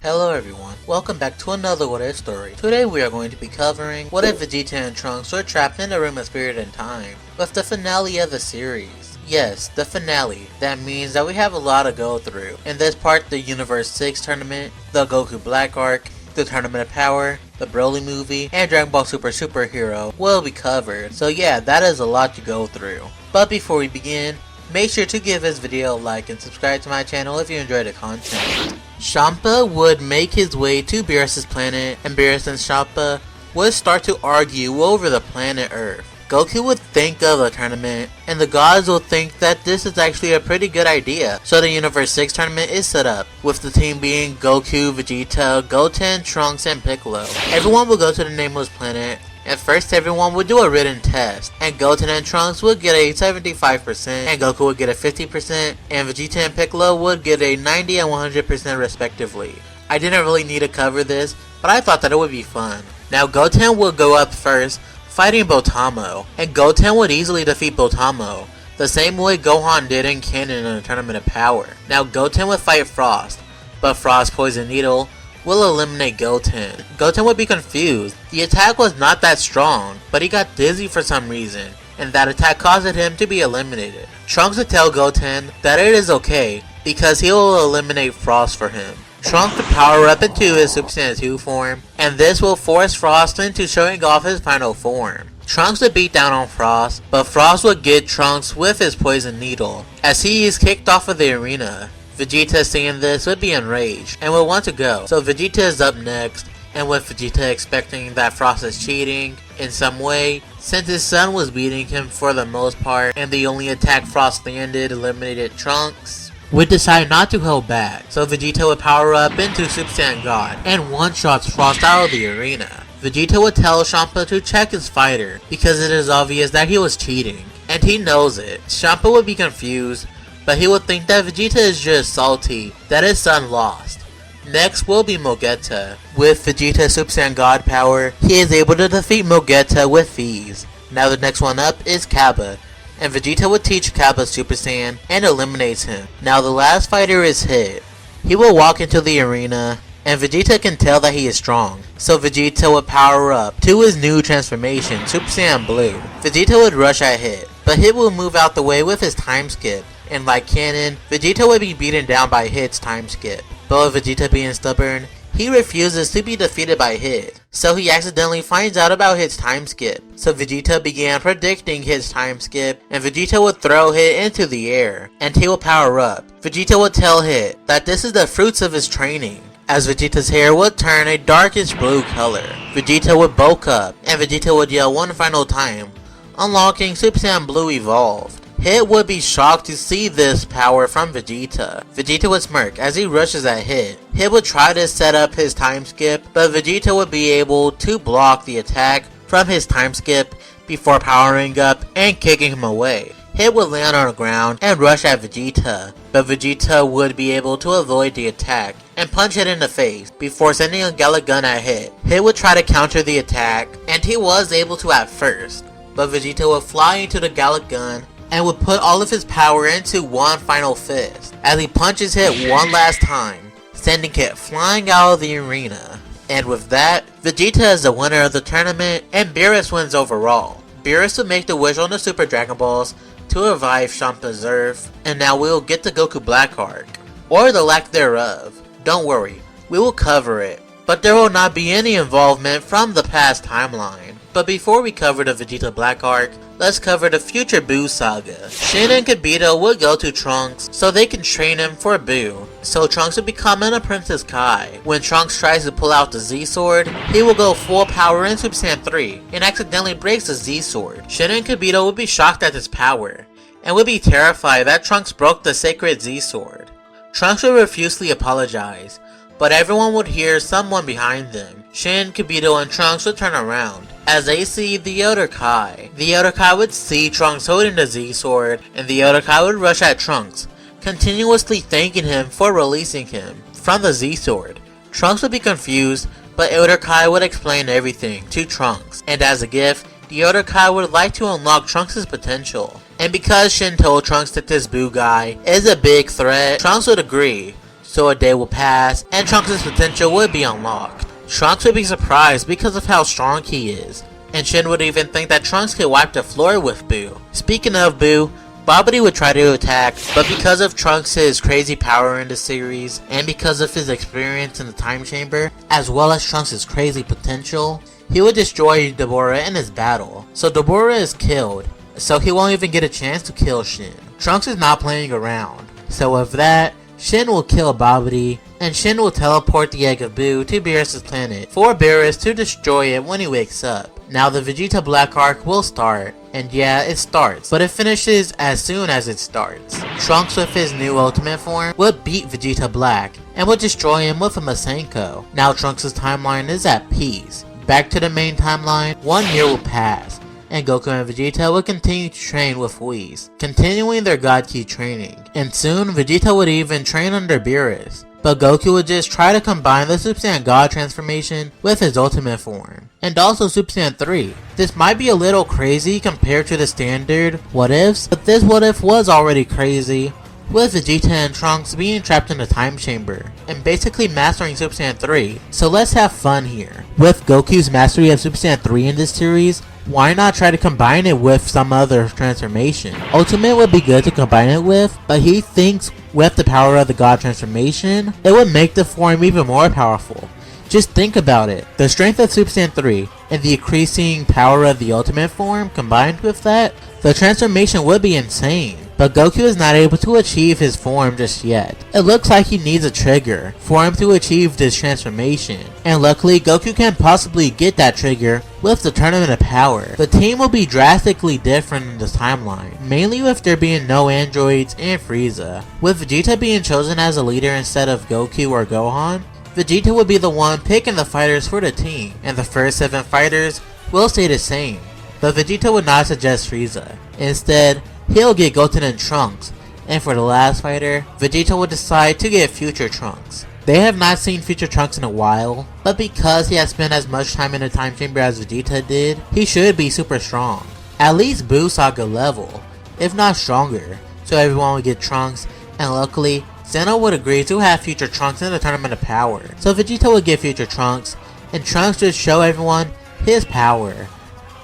Hello everyone, welcome back to another What If story. Today we are going to be covering what if Vegeta and Trunks were trapped in a room of spirit and time, with the finale of the series. Yes, the finale. That means that we have a lot to go through. In this part, the Universe 6 tournament, the Goku Black arc, the Tournament of Power, the Broly movie, and Dragon Ball Super Superhero will be covered. So yeah, that is a lot to go through. But before we begin, make sure to give this video a like and subscribe to my channel if you enjoy the content. Champa would make his way to Beerus's planet, and Beerus and Champa would start to argue over the planet Earth. Goku would think of a tournament, and the gods will think that this is actually a pretty good idea. So the Universe 6 tournament is set up, with the team being Goku, Vegeta, Goten, Trunks, and Piccolo. Everyone will go to the nameless planet. At first, everyone would do a written test, and Goten and Trunks would get a 75%, and Goku would get a 50%, and Vegeta and Piccolo would get a 90 and 100% respectively. I didn't really need to cover this, but I thought that it would be fun. Now Goten would go up first, fighting Botamo, and Goten would easily defeat Botamo, the same way Gohan did in canon in the Tournament of Power. Now Goten would fight Frost, but Frost's Poison Needle will eliminate Goten. Goten would be confused. The attack was not that strong, but he got dizzy for some reason, and that attack caused him to be eliminated. Trunks would tell Goten that it is okay, because he will eliminate Frost for him. Trunks would power up into his Super Saiyan 2 form, and this will force Frost into showing off his final form. Trunks would beat down on Frost, but Frost would get Trunks with his Poison Needle, as he is kicked off of the arena. Vegeta, seeing this, would be enraged and would want to go. So Vegeta is up next, and with Vegeta expecting that Frost is cheating in some way, since his son was beating him for the most part, and the only attack Frost landed eliminated Trunks, would decide not to hold back. So Vegeta would power up into Super Saiyan God and one-shots Frost out of the arena. Vegeta would tell Champa to check his fighter, because it is obvious that he was cheating, and he knows it. Champa would be confused, but he would think that Vegeta is just salty that his son lost. Next will be Vegeta. With Vegeta's Super Saiyan God power, he is able to defeat Vegeta with ease. Now the next one up is Kappa, and Vegeta would teach Kappa Super Saiyan and eliminates him. Now the last fighter is Hit. He will walk into the arena, and Vegeta can tell that he is strong, so Vegeta would power up to his new transformation, Super Saiyan Blue. Vegeta would rush at Hit, but Hit will move out the way with his time skip. And like canon, Vegeta would be beaten down by Hit's time skip. But with Vegeta being stubborn, he refuses to be defeated by Hit. So he accidentally finds out about Hit's time skip. So Vegeta began predicting Hit's time skip, and Vegeta would throw Hit into the air, and he will power up. Vegeta would tell Hit that this is the fruits of his training, as Vegeta's hair would turn a darkish blue color. Vegeta would bulk up, and Vegeta would yell one final time, unlocking Super Saiyan Blue Evolved. Hit would be shocked to see this power from Vegeta. Vegeta would smirk as he rushes at Hit. Hit would try to set up his time skip, but Vegeta would be able to block the attack from his time skip before powering up and kicking him away. Hit would land on the ground and rush at Vegeta, but Vegeta would be able to avoid the attack and punch Hit in the face before sending a Gallic Gun at Hit. Hit would try to counter the attack, and he was able to at first, but Vegeta would fly into the Gallic Gun and would put all of his power into one final fist, as he punches Hit one last time, sending Hit flying out of the arena. And with that, Vegeta is the winner of the tournament, and Beerus wins overall. Beerus would make the wish on the Super Dragon Balls to revive Champa's Earth, and now we will get the Goku Black arc, or the lack thereof. Don't worry, we will cover it, but there will not be any involvement from the past timeline. But before we cover the Vegeta Black arc, let's cover the future Buu saga. Shin and Kibito would go to Trunks so they can train him for Buu. So Trunks would become an Apprentice Kai. When Trunks tries to pull out the Z-Sword, he will go full power in Super Saiyan 3 and accidentally breaks the Z-Sword. Shin and Kibito would be shocked at this power and would be terrified that Trunks broke the sacred Z-Sword. Trunks would profusely apologize, but everyone would hear someone behind them. Shin, Kibito, and Trunks would turn around as they see the Elder Kai. The Elder Kai would see Trunks holding the Z-Sword, and the Elder Kai would rush at Trunks, continuously thanking him for releasing him from the Z-Sword. Trunks would be confused, but Elder Kai would explain everything to Trunks, and as a gift, the Elder Kai would like to unlock Trunks' potential. And because Shin told Trunks that this Buu guy is a big threat, Trunks would agree. so a day will pass and Trunks' potential would be unlocked. Trunks would be surprised because of how strong he is, and Shin would even think that Trunks could wipe the floor with Boo. Speaking of Boo, Babidi would try to attack, but because of Trunks' crazy power in the series, and because of his experience in the time chamber, as well as Trunks' crazy potential, he would destroy Deborah in his battle. So Deborah is killed, so he won't even get a chance to kill Shin. Trunks is not playing around, so with that, Shin will kill Babidi, and Shin will teleport the egg of Boo to Beerus' planet for Beerus to destroy it when he wakes up. Now the Vegeta Black arc will start, and yeah, it starts, but it finishes as soon as it starts. Trunks with his new ultimate form would beat Vegeta Black, and would destroy him with a Masenko. Now Trunks' timeline is at peace. Back to the main timeline, 1 year will pass, and Goku and Vegeta would continue to train with Whis, continuing their God Ki training. And soon, Vegeta would even train under Beerus, but Goku would just try to combine the Super Saiyan God transformation with his ultimate form, and also Super Saiyan 3. This might be a little crazy compared to the standard what ifs, but this what if was already crazy, with Vegeta and Trunks being trapped in a time chamber, and basically mastering Super Saiyan 3. So let's have fun here. With Goku's mastery of Super Saiyan 3 in this series, why not try to combine it with some other transformation? Ultimate would be good to combine it with, but he thinks with the power of the God transformation, it would make the form even more powerful. Just think about it. The strength of Super Saiyan 3 and the increasing power of the ultimate form combined with that, the transformation would be insane. But Goku is not able to achieve his form just yet. It looks like he needs a trigger for him to achieve this transformation. And luckily Goku can possibly get that trigger with the Tournament of Power. The team will be drastically different in this timeline, mainly with there being no androids and Frieza. With Vegeta being chosen as a leader instead of Goku or Gohan, Vegeta would be the one picking the fighters for the team, and the first 7 fighters will stay the same. But Vegeta would not suggest Frieza. Instead, he'll get Goten and Trunks, and for the last fighter, Vegeta will decide to get Future Trunks. They have not seen Future Trunks in a while, but because he has spent as much time in the time chamber as Vegeta did, he should be super strong. At least Buu Saga level, if not stronger, so everyone would get Trunks, and luckily, Zeno would agree to have Future Trunks in the Tournament of Power. So Vegeta would get Future Trunks, and Trunks would show everyone his power.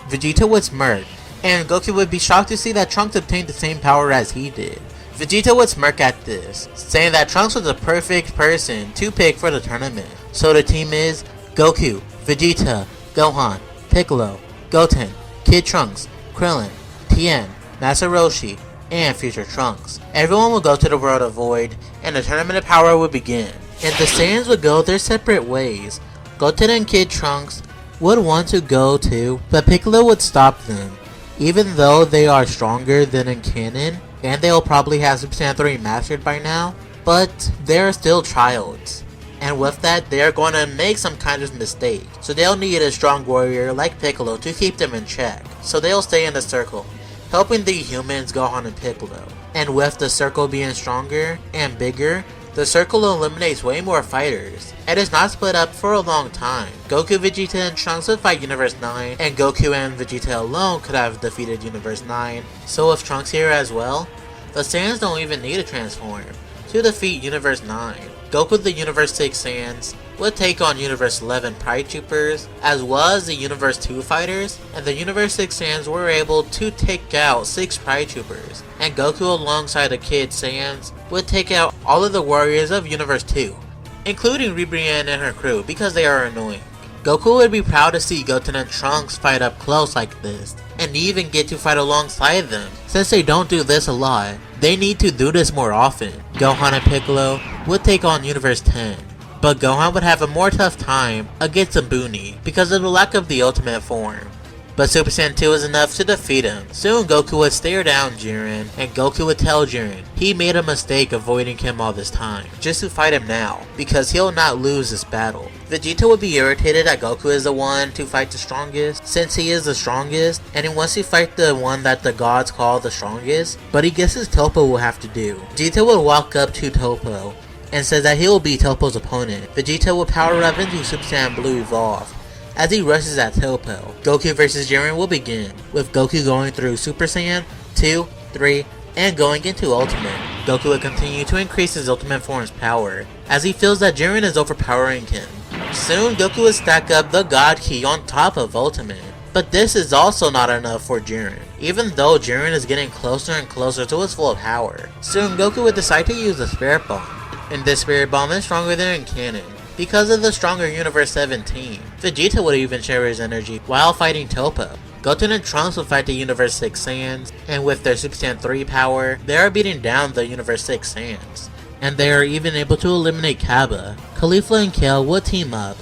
Vegeta would smirk, and Goku would be shocked to see that Trunks obtained the same power as he did. Vegeta would smirk at this, saying that Trunks was the perfect person to pick for the tournament. So the team is Goku, Vegeta, Gohan, Piccolo, Goten, Kid Trunks, Krillin, Tien, Master Roshi, and Future Trunks. Everyone will go to the World of Void, and the Tournament of Power would begin. And the Saiyans would go their separate ways. Goten and Kid Trunks would want to go too, but Piccolo would stop them. Even though they are stronger than in canon, and they'll probably have Super Saiyan 3 mastered by now, but they're still childs. And with that, they're going to make some kind of mistake. So they'll need a strong warrior like Piccolo to keep them in check. So they'll stay in the circle, helping the humans Gohan and Piccolo. And with the circle being stronger and bigger, the circle eliminates way more fighters, and is not split up for a long time. Goku, Vegeta, and Trunks would fight Universe 9, and Goku and Vegeta alone could have defeated Universe 9. So with Trunks here as well, the Saiyans don't even need to transform to defeat Universe 9. Goku the Universe 6 Saiyans would take on Universe 11 Pride Troopers, as well as the Universe 2 fighters, and the Universe 6 Saiyans were able to take out 6 Pride Troopers, and Goku alongside the Kid Saiyans would take out all of the warriors of Universe 2, including Ribrianne and her crew because they are annoying. Goku would be proud to see Goten and Trunks fight up close like this, and even get to fight alongside them. Since they don't do this a lot, they need to do this more often. Gohan and Piccolo would take on Universe 10, but Gohan would have a more tough time against Zabuni because of the lack of the ultimate form. But Super Saiyan 2 is enough to defeat him. Soon Goku would stare down Jiren, and Goku would tell Jiren he made a mistake avoiding him all this time, just to fight him now, because he'll not lose this battle. Vegeta would be irritated that Goku is the one to fight the strongest, since he is the strongest, and he wants to fight the one that the gods call the strongest, but he guesses Toppo will have to do. Vegeta would walk up to Toppo, and says that he will be Toppo's opponent. Vegeta will power up into Super Saiyan Blue Evolve. As he rushes at Toppo, Goku vs Jiren will begin, with Goku going through Super Saiyan 2, 3, and going into Ultimate. Goku would continue to increase his Ultimate Form's power, as he feels that Jiren is overpowering him. Soon, Goku would stack up the God Ki on top of Ultimate. But this is also not enough for Jiren, even though Jiren is getting closer and closer to his full power. Soon, Goku would decide to use the Spirit Bomb, and this Spirit Bomb is stronger than in canon, because of the stronger Universe 7 team. Vegeta would even share his energy while fighting Toppo. Goten and Trunks would fight the Universe 6 Saiyans, and with their Super Saiyan 3 power, they are beating down the Universe 6 Saiyans. And they are even able to eliminate Cabba. Caulifla and Kale would team up,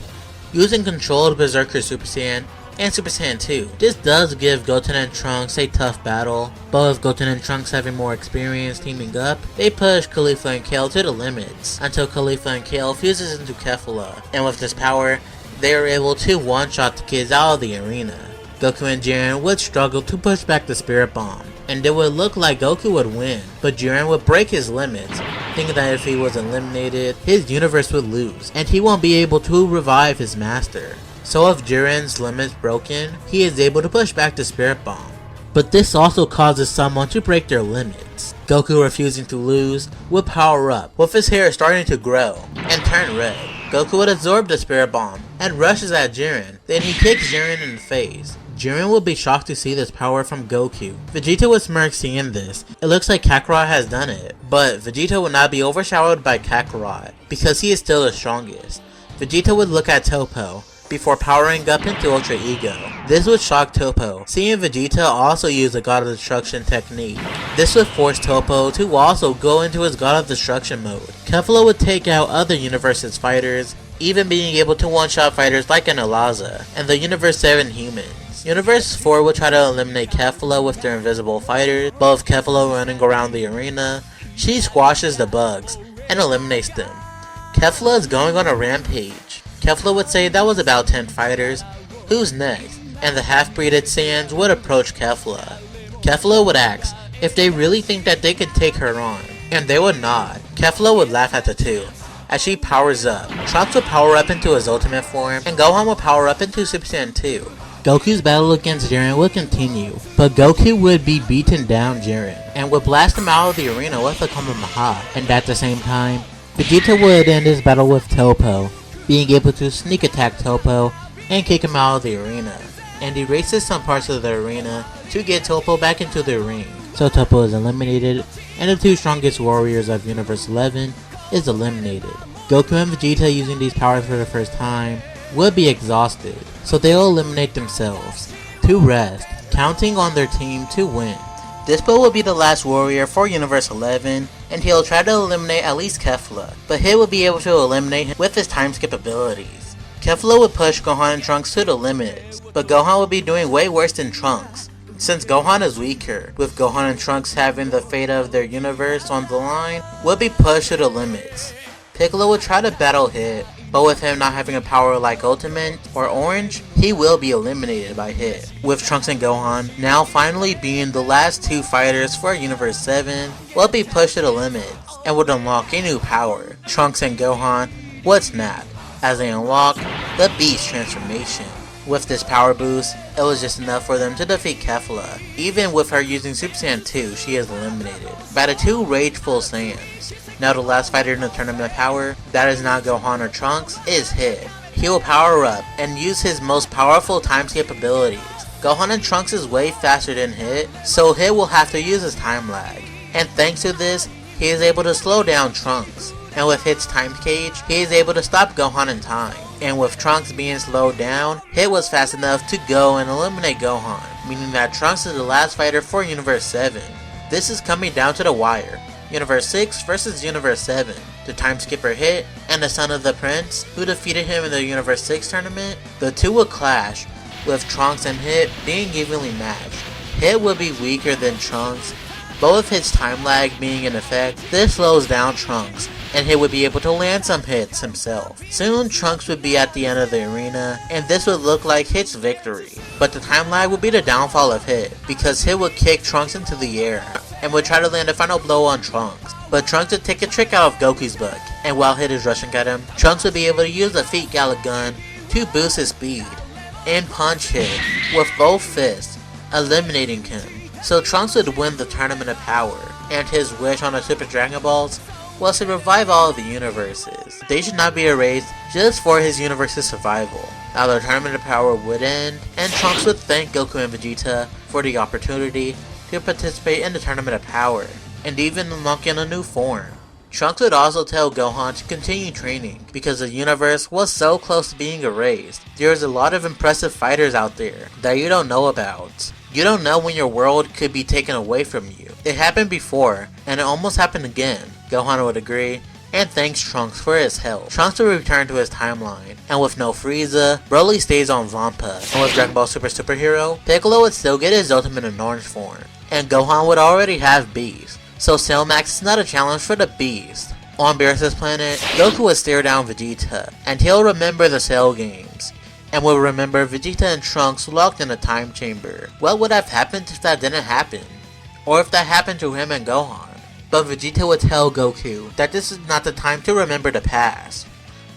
using controlled Berserker Super Saiyan and Super Saiyan 2. This does give Goten and Trunks a tough battle, but with Goten and Trunks having more experience teaming up, they push Caulifla and Kale to the limits, until Caulifla and Kale fuses into Kefla, and with this power, they are able to one-shot the kids out of the arena. Goku and Jiren would struggle to push back the Spirit Bomb, and it would look like Goku would win, but Jiren would break his limits, thinking that if he was eliminated, his universe would lose, and he won't be able to revive his master. So if Jiren's limits broken, he is able to push back the Spirit Bomb. But this also causes someone to break their limits. Goku, refusing to lose, would power up, with his hair starting to grow and turn red. Goku would absorb the Spirit Bomb and rushes at Jiren, then he kicks Jiren in the face. Jiren would be shocked to see this power from Goku. Vegeta would smirk seeing this. It looks like Kakarot has done it, but Vegeta would not be overshadowed by Kakarot, because he is still the strongest. Vegeta would look at Toppo, before powering up into Ultra Ego. This would shock Toppo, seeing Vegeta also use the God of Destruction technique. This would force Toppo to also go into his God of Destruction mode. Kefla would take out other universes' fighters, even being able to one-shot fighters like an Alaza, and the Universe 7 humans. Universe 4 would try to eliminate Kefla with their invisible fighters, but with Kefla running around the arena, she squashes the bugs and eliminates them. Kefla is going on a rampage. Kefla would say that was about 10 fighters. Who's next? And the half-breeded Saiyans would approach Kefla. Kefla would ask if they really think that they could take her on, and they would nod. Kefla would laugh at the two. As she powers up, Trunks would power up into his ultimate form, and Gohan would power up into Super Saiyan 2. Goku's battle against Jiren would continue, but Goku would be beaten down Jiren, and would blast him out of the arena with a Kamehameha, and at the same time, Vegeta would end his battle with Toppo, being able to sneak attack Toppo and kick him out of the arena, and erases some parts of the arena to get Toppo back into the ring. So Toppo is eliminated, and the two strongest warriors of Universe 11 is eliminated. Goku and Vegeta, using these powers for the first time, would be exhausted, so they'll eliminate themselves to rest, counting on their team to win. Dispo will be the last warrior for Universe 11, and he'll try to eliminate at least Kefla, but he will be able to eliminate him with his time skip abilities. Kefla would push Gohan and Trunks to the limits, but Gohan would be doing way worse than Trunks, since Gohan is weaker, with Gohan and Trunks having the fate of their universe on the line, would be pushed to the limits. Piccolo would try to battle Hit, but with him not having a power like Ultimate or Orange, he will be eliminated by Hit. With Trunks and Gohan now finally being the last two fighters for Universe 7, will be pushed to the limits and would unlock a new power. Trunks and Gohan would snap, as they unlock the Beast transformation. With this power boost, it was just enough for them to defeat Kefla. Even with her using Super Saiyan 2, she is eliminated by the two Rageful Saiyans. Now the last fighter in the tournament of power, that is not Gohan or Trunks, is Hit. He will power up and use his most powerful time skip abilities. Gohan and Trunks is way faster than Hit, so Hit will have to use his time lag. And thanks to this, he is able to slow down Trunks. And with Hit's time cage, he is able to stop Gohan in time. And with Trunks being slowed down, Hit was fast enough to go and eliminate Gohan, meaning that Trunks is the last fighter for Universe 7. This is coming down to the wire. Universe 6 versus Universe 7. The time skipper Hit and the son of the prince, who defeated him in the Universe 6 tournament. The two will clash, with Trunks and Hit being evenly matched. Hit will be weaker than Trunks, but with his time lag being in effect, this slows down Trunks, and Hit would be able to land some hits himself. Soon Trunks would be at the end of the arena, and this would look like Hit's victory. But the time lag would be the downfall of Hit, because Hit would kick Trunks into the air, and would try to land a final blow on Trunks. But Trunks would take a trick out of Goku's book, and while Hit is rushing at him, Trunks would be able to use the Feet Gallic Gun to boost his speed, and punch Hit with both fists, eliminating him. So Trunks would win the Tournament of Power, and his wish on the Super Dragon Balls was to revive all of the universes. They should not be erased just for his universe's survival. Now the Tournament of Power would end, and Trunks would thank Goku and Vegeta for the opportunity to participate in the Tournament of Power, and even unlocking a new form. Trunks would also tell Gohan to continue training, because the universe was so close to being erased. There's a lot of impressive fighters out there that you don't know about. You don't know when your world could be taken away from you. It happened before, and it almost happened again. Gohan would agree, and thanks Trunks for his help. Trunks would return to his timeline, and with no Frieza, Broly stays on Vampa, and with Dragon Ball Super Superhero, Piccolo would still get his ultimate in orange form, and Gohan would already have Beast, so Cell Max is not a challenge for the Beast. On Beerus's planet, Goku would stare down Vegeta, and he'll remember the Cell games, and will remember Vegeta and Trunks locked in a time chamber. What would have happened if that didn't happen? Or if that happened to him and Gohan? But Vegeta would tell Goku that this is not the time to remember the past.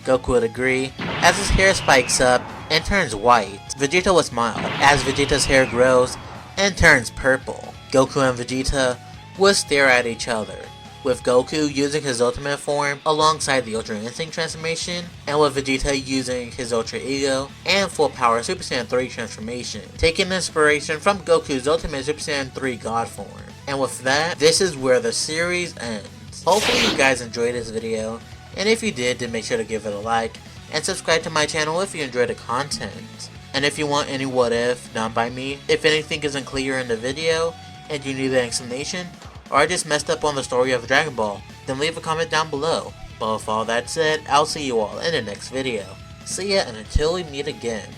Goku would agree, as his hair spikes up and turns white. Vegeta would smile, as Vegeta's hair grows and turns purple. Goku and Vegeta would stare at each other, with Goku using his ultimate form alongside the Ultra Instinct transformation, and with Vegeta using his Ultra Ego and Full Power Super Saiyan 3 transformation, taking inspiration from Goku's Ultimate Super Saiyan 3 God form. And with that, this is where the series ends. Hopefully you guys enjoyed this video, and if you did, then make sure to give it a like, and subscribe to my channel if you enjoyed the content. And if you want any what if done by me, if anything isn't clear in the video, and you need an explanation, or I just messed up on the story of Dragon Ball, then leave a comment down below. But with all that said, I'll see you all in the next video. See ya, and until we meet again.